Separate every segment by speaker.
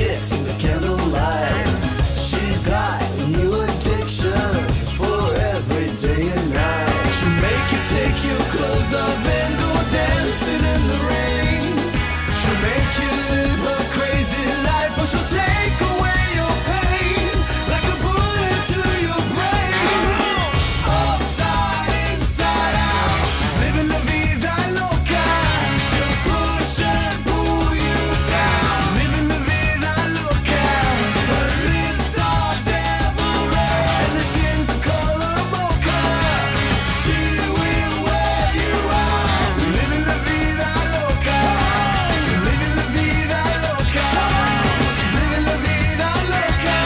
Speaker 1: kicks in the candlelight. She's got new addictions for every day and night. She'll make you take your clothes off and go dancing in the rain. She'll make you live her crazy life, or she'll take away your pain like a bullet to your brain. Upside, inside out, she's living la vida loca. She'll push and pull you down, living la vida loca. Her lips are devil red and her skin's a color mocha. She will wear you out, living la vida loca, living la vida loca. She's living la vida loca.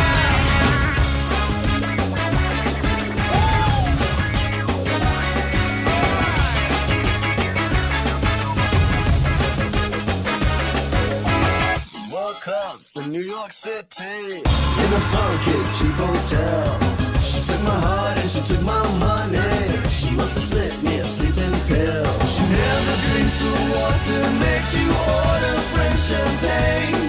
Speaker 1: Woke up in New York City in a funky cheap hotel. She took my heart and she took my money. She must have slipped me a sleeping pill. She never drinks the water, makes you order French champagne.